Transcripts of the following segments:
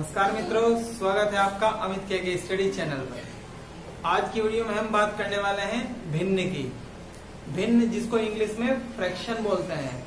नमस्कार मित्रों, स्वागत है आपका अमित के स्टडी चैनल पर। आज की वीडियो में हम बात करने वाले हैं भिन्न की। भिन्न जिसको इंग्लिश में फ्रैक्शन बोलते हैं।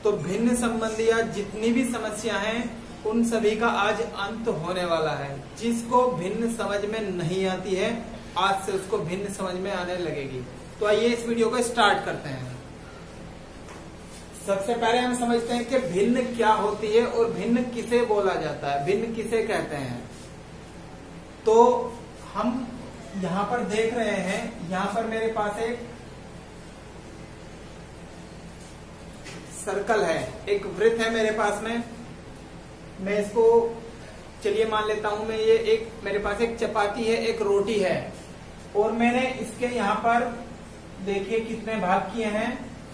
तो भिन्न संबंधी आज जितनी भी समस्या हैं उन सभी का आज अंत होने वाला है। जिसको भिन्न समझ में नहीं आती है आज से उसको भिन्न समझ में आने लगेगी। तो आइए इस वीडियो को स्टार्ट करते हैं। सबसे पहले हम समझते हैं कि भिन्न क्या होती है और भिन्न किसे बोला जाता है, भिन्न किसे कहते हैं। तो हम यहां पर देख रहे हैं, यहां पर मेरे पास एक सर्कल है, एक वृत्त है मेरे पास में। मैं इसको चलिए मान लेता हूं, मैं ये एक मेरे पास एक चपाती है, एक रोटी है और मैंने इसके यहां पर देखिए कितने भाग किए हैं।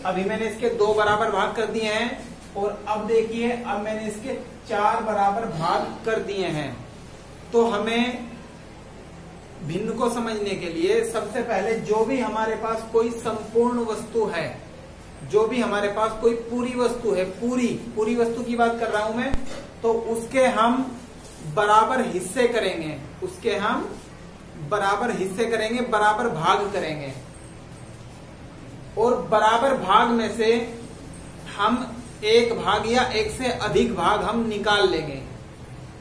अभी मैंने इसके 2 बराबर भाग कर दिए हैं और अब देखिए अब मैंने इसके 4 बराबर भाग कर दिए हैं। तो हमें भिन्न को समझने के लिए सबसे पहले जो भी हमारे पास कोई संपूर्ण वस्तु है, जो भी हमारे पास कोई पूरी वस्तु है, पूरी वस्तु की बात कर रहा हूं मैं, तो उसके हम बराबर हिस्से करेंगे, उसके हम बराबर हिस्से करेंगे, बराबर भाग करेंगे और बराबर भाग में से हम एक भाग या एक से अधिक भाग हम निकाल लेंगे।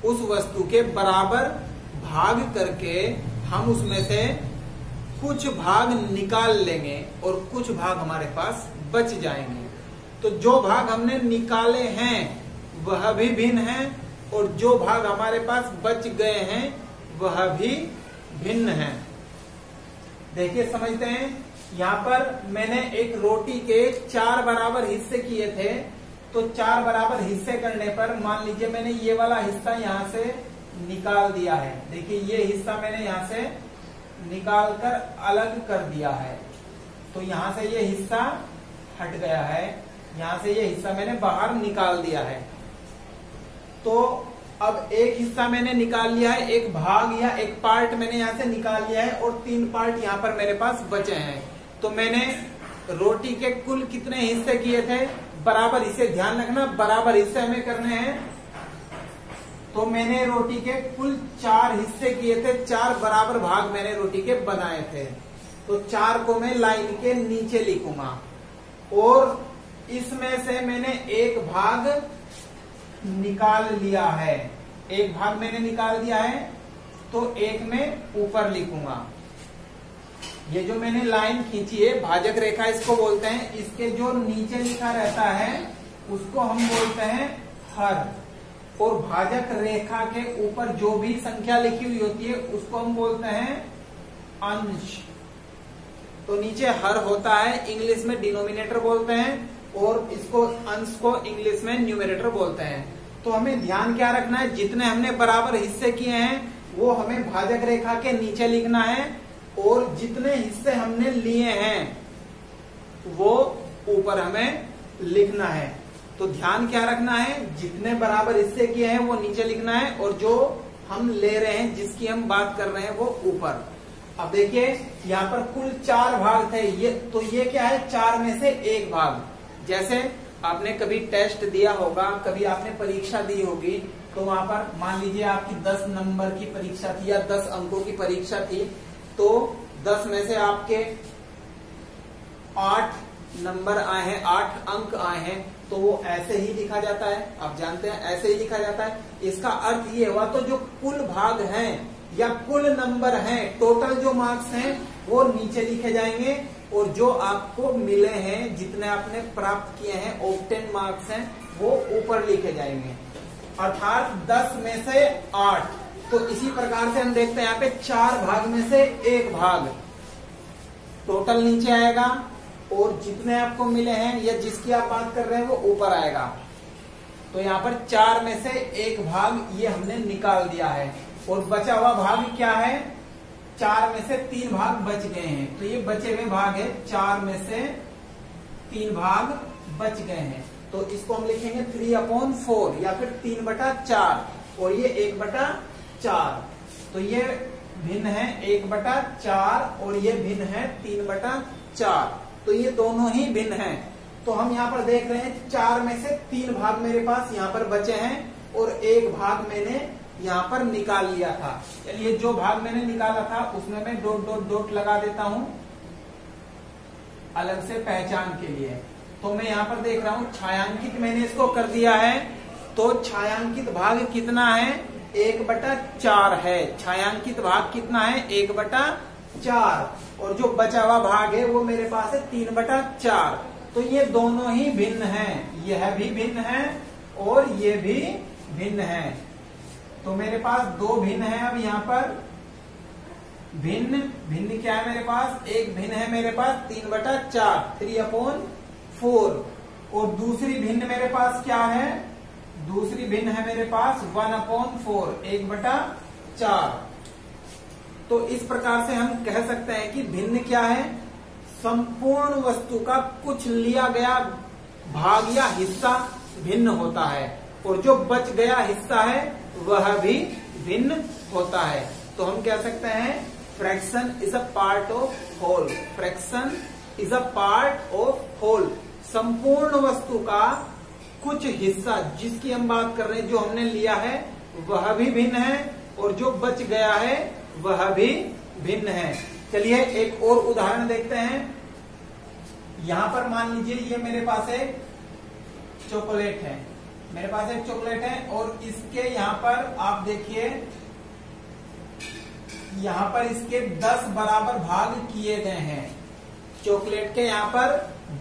उस वस्तु के बराबर भाग करके हम उसमें से कुछ भाग निकाल लेंगे और कुछ भाग हमारे पास बच जाएंगे। तो जो भाग हमने निकाले हैं वह भी भिन्न है और जो भाग हमारे पास बच गए हैं वह भी भिन्न है। देखिए समझते हैं, यहाँ पर मैंने एक रोटी के 4 बराबर हिस्से किए थे। तो 4 बराबर हिस्से करने पर मान लीजिए मैंने ये वाला हिस्सा यहाँ से निकाल दिया है। देखिए ये हिस्सा मैंने यहाँ से निकाल कर अलग कर दिया है। तो यहाँ से ये हिस्सा हट गया है, यहाँ से ये हिस्सा मैंने बाहर निकाल दिया है। तो अब एक हिस्सा मैंने निकाल लिया है, एक भाग या एक पार्ट मैंने यहाँ से निकाल लिया है और 3 पार्ट यहाँ पर मेरे पास बचे हैं। तो मैंने रोटी के कुल कितने हिस्से किए थे, बराबर हिस्से, ध्यान रखना बराबर हिस्से हमें करने हैं। तो मैंने रोटी के कुल 4 हिस्से किए थे, 4 बराबर भाग मैंने रोटी के बनाए थे। तो 4 को मैं लाइन के नीचे लिखूंगा और इसमें से मैंने एक भाग निकाल लिया है, एक भाग मैंने निकाल दिया है तो एक में ऊपर लिखूंगा। ये जो मैंने लाइन खींची है, भाजक रेखा इसको बोलते हैं, इसके जो नीचे लिखा रहता है उसको हम बोलते हैं हर। और भाजक रेखा के ऊपर जो भी संख्या लिखी हुई होती है उसको हम बोलते हैं अंश। तो नीचे हर होता है, इंग्लिश में डिनोमिनेटर बोलते हैं और इसको अंश को इंग्लिश में न्यूमरेटर बोलते हैं। तो हमें ध्यान क्या रखना है, जितने हमने बराबर हिस्से किए हैं वो हमें भाजक रेखा के नीचे लिखना है और जितने हिस्से हमने लिए हैं वो ऊपर हमें लिखना है। तो ध्यान क्या रखना है, जितने बराबर हिस्से किए हैं वो नीचे लिखना है और जो हम ले रहे हैं, जिसकी हम बात कर रहे हैं, वो ऊपर। अब देखिए यहाँ पर कुल 4 भाग थे, तो ये क्या है, 4 में से एक भाग। जैसे आपने कभी टेस्ट दिया होगा, कभी आपने परीक्षा दी होगी, तो वहां पर मान लीजिए आपकी 10 नंबर की परीक्षा थी या 10 अंकों की परीक्षा थी। तो 10 में से आपके 8 नंबर आए हैं, 8 अंक आए हैं, तो वो ऐसे ही लिखा जाता है। आप जानते हैं ऐसे ही लिखा जाता है। इसका अर्थ ये हुआ तो जो कुल भाग हैं या कुल नंबर हैं, टोटल जो मार्क्स हैं वो नीचे लिखे जाएंगे और जो आपको मिले हैं, जितने आपने प्राप्त किए हैं, ऑब्टेन मार्क्स हैं, वो ऊपर लिखे जाएंगे। अर्थात 10 में से 8। तो इसी प्रकार से हम देखते हैं यहाँ पे 4 भाग में से एक भाग टोटल नीचे आएगा और जितने आपको मिले हैं या जिसकी आप बात कर रहे हैं वो ऊपर आएगा। तो यहाँ पर 4 में से एक भाग ये हमने निकाल दिया है और बचा हुआ भाग क्या है, 4 में से 3 भाग बच गए हैं। तो ये बचे हुए भाग है, 4 में से 3 भाग बच गए हैं। तो इसको हम लिखेंगे 3/4 या फिर 3/4 और ये 1/4। तो ये भिन्न है 1/4 और ये भिन्न है 3/4। तो ये दोनों ही भिन्न हैं। तो हम यहाँ पर देख रहे हैं 4 में से 3 भाग मेरे पास यहाँ पर बचे हैं और एक भाग मैंने यहाँ पर निकाल लिया था। चलिए जो भाग मैंने निकाला था उसमें मैं डॉट डॉट डॉट लगा देता हूं अलग से पहचान के लिए। तो मैं यहाँ पर देख रहा हूं छायांकित मैंने इसको कर दिया है। तो छायांकित भाग कितना है? 1/4 है। छायांकित भाग कितना है? 1/4। और जो बचा हुआ भाग है वो मेरे पास है 3/4। तो ये दोनों ही भिन्न हैं, यह भी भिन्न है और ये भी भिन्न है। तो मेरे पास दो भिन्न है। अब यहाँ पर भिन्न भिन्न क्या है मेरे पास? एक भिन्न है मेरे पास 3/4, 3/4। और दूसरी भिन्न मेरे पास क्या है? दूसरी भिन्न है मेरे पास 1/4, 1/4। तो इस प्रकार से हम कह सकते हैं कि भिन्न क्या है? संपूर्ण वस्तु का कुछ लिया गया भाग या हिस्सा भिन्न होता है और जो बच गया हिस्सा है वह भी भिन्न होता है। तो हम कह सकते हैं fraction is a part of whole. Fraction is a part of whole. संपूर्ण वस्तु का कुछ हिस्सा जिसकी हम बात कर रहे हैं, जो हमने लिया है वह भी भिन्न है और जो बच गया है वह भी भिन्न है। चलिए एक और उदाहरण देखते हैं। यहां पर मान लीजिए ये मेरे पास एक चॉकलेट है, मेरे पास एक चॉकलेट है और इसके यहाँ पर आप देखिए यहाँ पर इसके 10 बराबर भाग किए गए हैं। चॉकलेट के यहाँ पर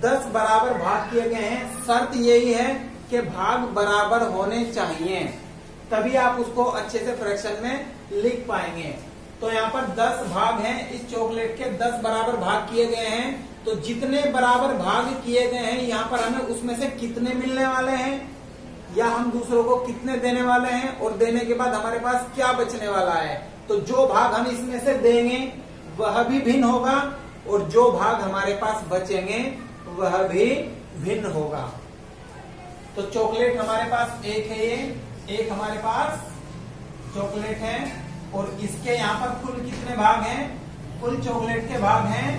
10 बराबर भाग किए गए हैं। शर्त यही है कि भाग बराबर होने चाहिए, तभी आप उसको अच्छे से फ्रैक्शन में लिख पाएंगे। तो यहाँ पर 10 भाग हैं, इस चॉकलेट के 10 बराबर भाग किए गए हैं। तो जितने बराबर भाग किए गए हैं यहाँ पर हमें उसमें से कितने मिलने वाले हैं या हम दूसरों को कितने देने वाले हैं और देने के बाद हमारे पास क्या बचने वाला है। तो जो भाग हम इसमें से देंगे वह भी भिन्न होगा और जो भाग हमारे पास बचेंगे वह भी भिन्न होगा। तो चॉकलेट हमारे पास एक है, ये एक हमारे पास चॉकलेट है और इसके यहाँ पर कुल कितने भाग हैं? कुल चॉकलेट के भाग हैं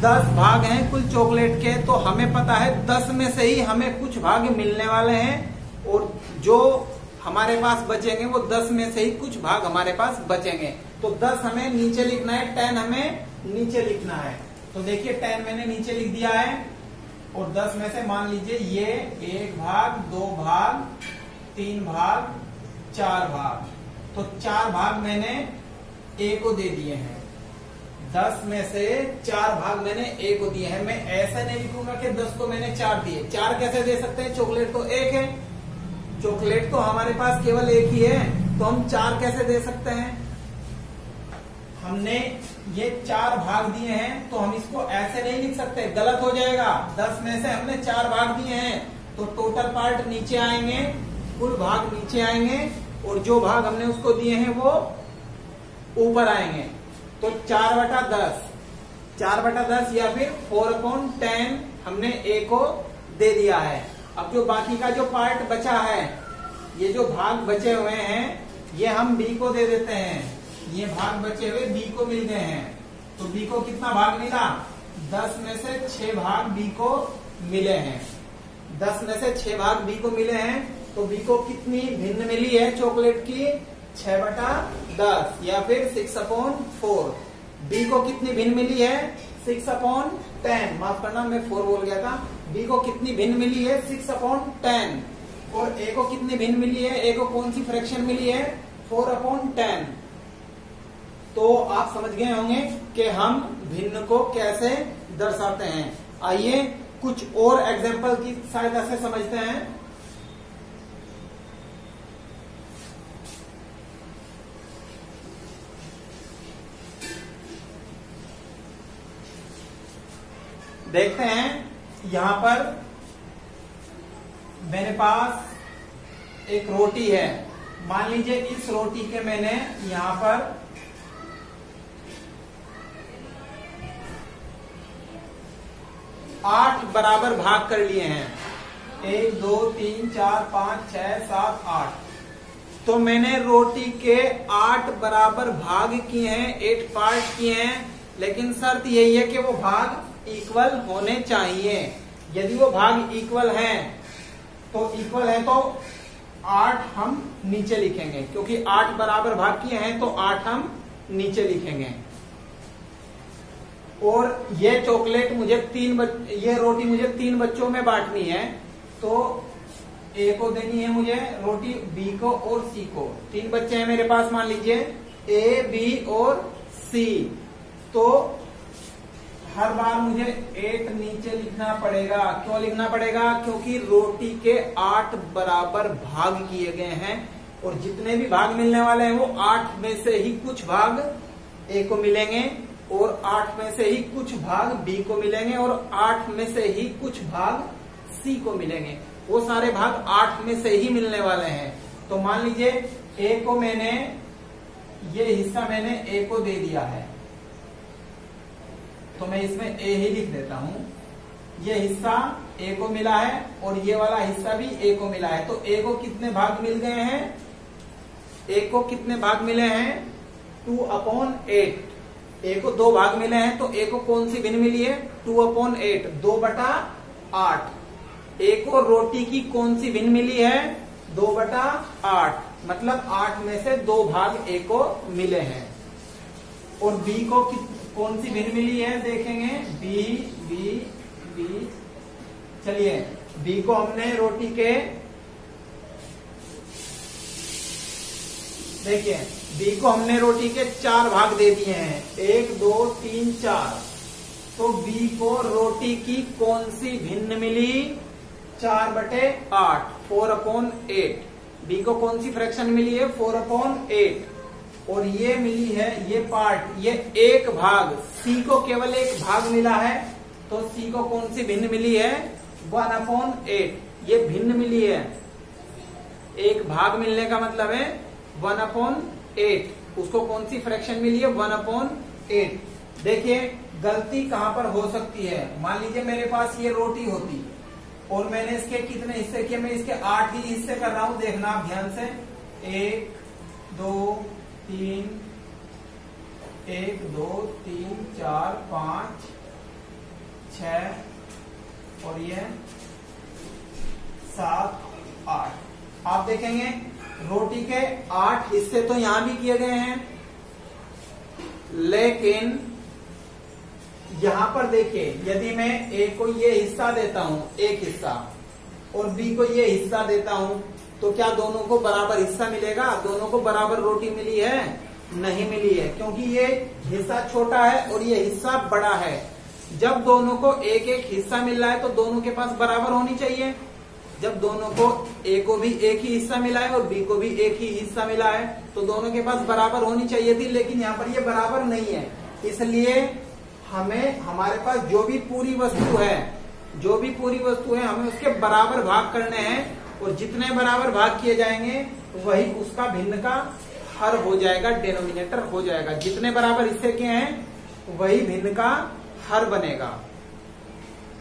10 भाग हैं कुल चॉकलेट के। तो हमें पता है 10 में से ही हमें कुछ भाग मिलने वाले हैं और जो हमारे पास बचेंगे वो 10 में से ही कुछ भाग हमारे पास बचेंगे। तो 10 हमें नीचे लिखना है, 10 हमें नीचे लिखना है। तो देखिए 10 मैंने नीचे लिख दिया है और 10 में से मान लीजिए ये 1 भाग, 2 भाग, 3 भाग, 4 भाग। तो 4 भाग मैंने A को दे दिए हैं। 10 में से 4 भाग मैंने A को दिए हैं। मैं ऐसा नहीं लिखूंगा कि 10 को मैंने 4 दिए। 4 कैसे दे सकते हैं? चॉकलेट तो एक है, चॉकलेट तो हमारे पास केवल एक ही है, तो हम 4 कैसे दे सकते हैं? हमने ये 4 भाग दिए हैं तो हम इसको ऐसे नहीं लिख सकते, गलत हो जाएगा। 10 में से हमने 4 भाग दिए हैं तो टोटल पार्ट नीचे आएंगे, कुल भाग नीचे आएंगे और जो भाग हमने उसको दिए हैं वो ऊपर आएंगे। तो 4/10, 4/10 या फिर 4/10 हमने A को दे दिया है। अब जो बाकी का जो पार्ट बचा है, ये जो भाग बचे हुए हैं ये हम B को दे देते हैं। ये भाग बचे हुए B को मिल गए हैं। तो B को कितना भाग मिला? 10 में से 6 भाग B को मिले हैं। 10 में से 6 भाग B को मिले हैं। तो B को कितनी भिन्न मिली है चॉकलेट की? 6/10 या फिर 6/4। B को कितनी भिन्न मिली है? 6/10। माफ करना, मैं 4 बोल गया था। B को कितनी भिन्न मिली है? 6/10। और A को कितनी भिन्न मिली है? A को कौन सी फ्रैक्शन मिली है? 4/10। तो आप समझ गए होंगे कि हम भिन्न को कैसे दर्शाते हैं। आइए कुछ और एग्जाम्पल की सहायता से समझते हैं। देखते हैं यहां पर मेरे पास एक रोटी है। मान लीजिए इस रोटी के मैंने यहां पर 8 बराबर भाग कर लिए हैं। 1 2 3 4 5 6 7 8। तो मैंने रोटी के 8 बराबर भाग किए हैं, 8 पार्ट किए हैं। लेकिन शर्त यही है कि वो भाग इक्वल होने चाहिए। यदि वो भाग इक्वल हैं तो 8 हम नीचे लिखेंगे, क्योंकि 8 बराबर भाग किए हैं तो 8 हम नीचे लिखेंगे। और ये चॉकलेट मुझे ये रोटी मुझे 3 बच्चों में बांटनी है, तो ए को देनी है मुझे रोटी, बी को और सी को। 3 बच्चे हैं मेरे पास, मान लीजिए ए, बी और सी। तो हर बार मुझे 8 नीचे लिखना पड़ेगा। क्यों लिखना पड़ेगा? क्योंकि रोटी के 8 बराबर भाग किए गए हैं और जितने भी भाग मिलने वाले हैं वो 8 में से ही कुछ भाग ए को मिलेंगे और 8 में से ही कुछ भाग बी को मिलेंगे और 8 में से ही कुछ भाग सी को मिलेंगे। वो सारे भाग 8 में से ही मिलने वाले हैं। तो मान लीजिए ए को मैंने, ये हिस्सा मैंने ए को दे दिया है, तो मैं इसमें ए ही लिख देता हूं। ये हिस्सा ए को मिला है और ये वाला हिस्सा भी ए को मिला है। तो ए को कितने भाग मिल गए हैं? ए को कितने भाग मिले हैं? 2/8। ए को 2 भाग मिले हैं, तो ए को कौन सी भिन्न मिली है? 2/8, 2/8। ए को रोटी की कौन सी भिन्न मिली है? 2/8, मतलब 8 में से 2 भाग ए को मिले हैं। और बी को कौन सी भिन्न मिली है देखेंगे, बी बी बी। चलिए बी को हमने रोटी के, देखिए बी को हमने रोटी के 4 भाग दे दिए हैं, 1 2 3 4। तो बी को रोटी की कौन सी भिन्न मिली? 4/8, 4/8। बी को कौन सी फ्रैक्शन मिली है? 4/8। और ये मिली है ये पार्ट, ये 1 भाग। सी को केवल 1 भाग मिला है, तो सी को कौन सी भिन्न मिली है? 1/8। ये भिन्न मिली है, 1 भाग मिलने का मतलब है 1/8। उसको कौन सी फ्रैक्शन मिली है? 1/8। देखिए गलती कहां पर हो सकती है। मान लीजिए मेरे पास ये रोटी होती और मैंने इसके कितने हिस्से किए? मैं इसके 8 ही हिस्से कर रहा हूं, देखना आप ध्यान से। 1 2 3, 1 2 3 4 5 6 और ये 7 8। आप देखेंगे रोटी के 8 हिस्से तो यहां भी किए गए हैं, लेकिन यहां पर देखिए यदि मैं ए को ये हिस्सा देता हूं, 1 हिस्सा, और बी को ये हिस्सा देता हूं, तो क्या दोनों को बराबर हिस्सा मिलेगा? दोनों को बराबर रोटी मिली है? नहीं मिली है, क्योंकि ये हिस्सा छोटा है और ये हिस्सा बड़ा है। जब दोनों को 1-1 हिस्सा मिल रहा है तो दोनों के पास बराबर होनी चाहिए। जब दोनों को, ए को भी 1 ही हिस्सा मिला है और बी को भी 1 ही हिस्सा मिला है, तो दोनों के पास बराबर होनी चाहिए थी, लेकिन यहाँ पर ये बराबर नहीं है। इसलिए हमें, हमारे पास जो भी पूरी वस्तु है हमें उसके बराबर भाग करने हैं, और जितने बराबर भाग किए जाएंगे वही उसका भिन्न का हर हो जाएगा, डिनोमिनेटर हो जाएगा। जितने बराबर हिस्से के हैं वही भिन्न का हर बनेगा।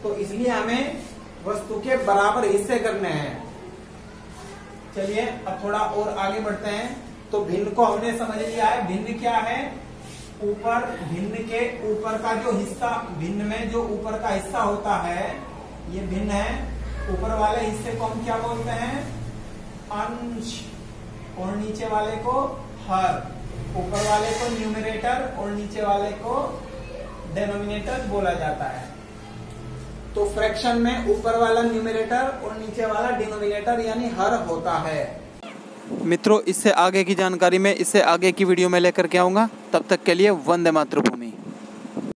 तो इसलिए हमें वस्तु के बराबर हिस्से करने हैं। चलिए अब थोड़ा और आगे बढ़ते हैं। तो भिन्न को हमने समझ लिया है। भिन्न क्या है? ऊपर, भिन्न के ऊपर का जो हिस्सा, भिन्न में जो ऊपर का हिस्सा होता है ये भिन्न है। ऊपर वाले हिस्से को हम क्या बोलते हैं? अंश, और नीचे वाले को हर। ऊपर वाले को न्यूमरेटर और नीचे वाले को डिनोमिनेटर बोला जाता है। तो फ्रैक्शन में ऊपर वाला न्यूमरेटर और नीचे वाला डिनोमिनेटर यानी हर होता है। मित्रों, इससे आगे की जानकारी में इससे आगे की वीडियो में लेकर के आऊंगा। तब तक के लिए वंदे मातरम।